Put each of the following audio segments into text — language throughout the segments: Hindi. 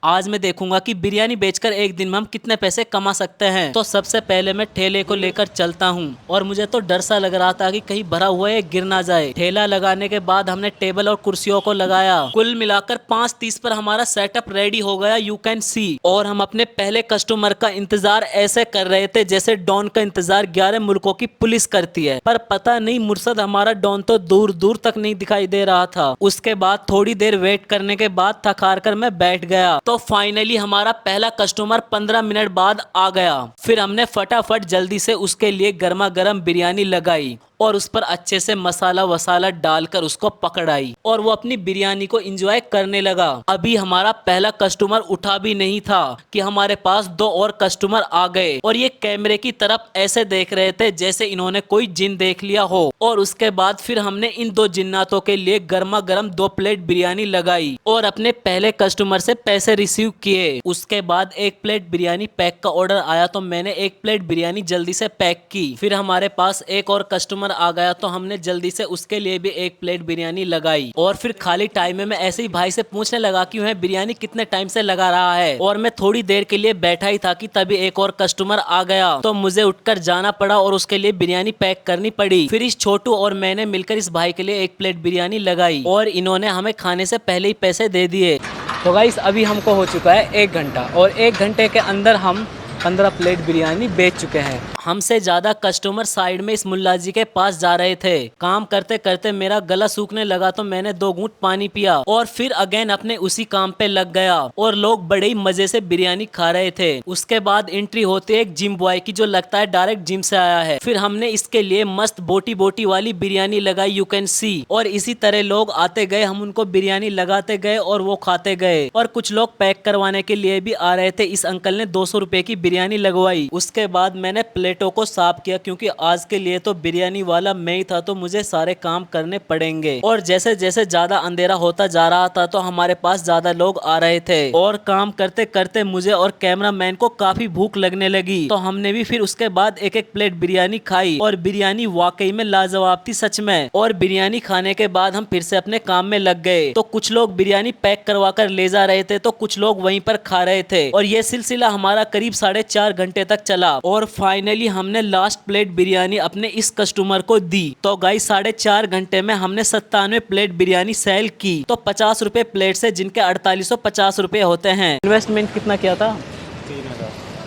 आज मैं देखूंगा कि बिरयानी बेचकर एक दिन में हम कितने पैसे कमा सकते हैं। तो सबसे पहले मैं ठेले को लेकर चलता हूँ और मुझे तो डर सा लग रहा था कि कहीं भरा हुआ है गिर ना जाए। ठेला लगाने के बाद हमने टेबल और कुर्सियों को लगाया। कुल मिलाकर 5:30 पर हमारा सेटअप रेडी हो गया, यू कैन सी। और हम अपने पहले कस्टमर का इंतजार ऐसे कर रहे थे जैसे डॉन का इंतजार 11 मुल्कों की पुलिस करती है। पर पता नहीं मुर्शद हमारा डॉन तो दूर दूर तक नहीं दिखाई दे रहा था। उसके बाद थोड़ी देर वेट करने के बाद थक हार कर मैं बैठ गया। तो फाइनली हमारा पहला कस्टमर 15 मिनट बाद आ गया। फिर हमने फटाफट जल्दी से उसके लिए गर्मा गर्म बिरयानी लगाई और उस पर अच्छे से मसाला वसाला डालकर उसको पकड़ाई और वो अपनी बिरयानी को एंजॉय करने लगा। अभी हमारा पहला कस्टमर उठा भी नहीं था कि हमारे पास 2 और कस्टमर आ गए और ये कैमरे की तरफ ऐसे देख रहे थे जैसे इन्होंने कोई जिन देख लिया हो। और उसके बाद फिर हमने इन 2 जिन्नातों के लिए गर्मा गर्म 2 प्लेट बिरयानी लगाई और अपने पहले कस्टमर से पैसे रिसीव किए। उसके बाद 1 प्लेट बिरयानी पैक का ऑर्डर आया तो मैंने 1 प्लेट बिरयानी जल्दी से पैक की। फिर हमारे पास एक और कस्टमर आ गया तो हमने जल्दी से उसके लिए भी 1 प्लेट बिरयानी लगाई। और फिर खाली टाइम में मैं ऐसे ही भाई से पूछने लगा कि वह बिरयानी कितने टाइम से लगा रहा है। और मैं थोड़ी देर के लिए बैठा ही था कि तभी एक और कस्टमर आ गया तो मुझे उठकर जाना पड़ा और उसके लिए बिरयानी पैक करनी पड़ी। फिर इस छोटू और मैंने मिलकर इस भाई के लिए 1 प्लेट बिरयानी लगाई और इन्होंने हमें खाने से पहले ही पैसे दे दिए। तो गाइस अभी हमको हो चुका है 1 घंटा और 1 घंटे के अंदर हम 15 प्लेट बिरयानी बेच चुके हैं। हमसे ज्यादा कस्टमर साइड में इस मुल्ला जी के पास जा रहे थे। काम करते करते मेरा गला सूखने लगा तो मैंने 2 घूंट पानी पिया और फिर अगेन अपने उसी काम पे लग गया और लोग बड़े ही मजे से बिरयानी खा रहे थे। उसके बाद एंट्री होती है एक जिम बॉय की जो लगता है डायरेक्ट जिम से आया है। फिर हमने इसके लिए मस्त बोटी बोटी वाली बिरयानी लगाई, यू कैन सी। और इसी तरह लोग आते गए, हम उनको बिरयानी लगाते गए और वो खाते गए। और कुछ लोग पैक करवाने के लिए भी आ रहे थे। इस अंकल ने 200 रुपए की बिरयानी लगवाई। उसके बाद मैंने प्लेटों को साफ किया क्योंकि आज के लिए तो बिरयानी वाला मैं ही था तो मुझे सारे काम करने पड़ेंगे। और जैसे जैसे ज्यादा अंधेरा होता जा रहा था तो हमारे पास ज्यादा लोग आ रहे थे और काम करते करते मुझे और कैमरामैन को काफी भूख लगने लगी तो हमने भी फिर उसके बाद 1-1 प्लेट बिरयानी खाई और बिरयानी वाकई में लाजवाब थी सच में। और बिरयानी खाने के बाद हम फिर से अपने काम में लग गए। तो कुछ लोग बिरयानी पैक करवा कर ले जा रहे थे तो कुछ लोग वहीं पर खा रहे थे और ये सिलसिला हमारा करीब 4.5 घंटे तक चला। और फाइनली हमने लास्ट प्लेट बिरयानी अपने इस कस्टमर को दी। तो गाइस 4.5 घंटे में हमने 97 प्लेट बिरयानी सेल की। तो 50 रुपए प्लेट से जिनके 4850 रुपए होते हैं। इन्वेस्टमेंट कितना किया था?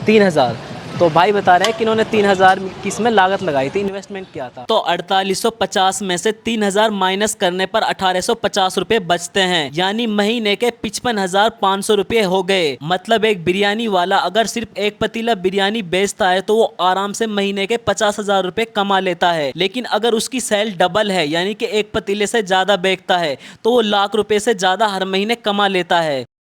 3,000। तो भाई बता रहे हैं कि इन्होंने 3,000 की इसमें लागत लगाई थी, इन्वेस्टमेंट किया था। तो 4850 में से 3,000 माइनस करने पर 1850 रुपए बचते हैं, यानी महीने के 55,500 रुपए हो गए। मतलब एक बिरयानी वाला अगर सिर्फ 1 पतीला बिरयानी बेचता है तो वो आराम से महीने के 50,000 रुपए कमा लेता है। लेकिन अगर उसकी सेल डबल है यानी कि 1 पतीले से ज्यादा बेचता है तो वो लाख रुपए से ज्यादा हर महीने कमा लेता है।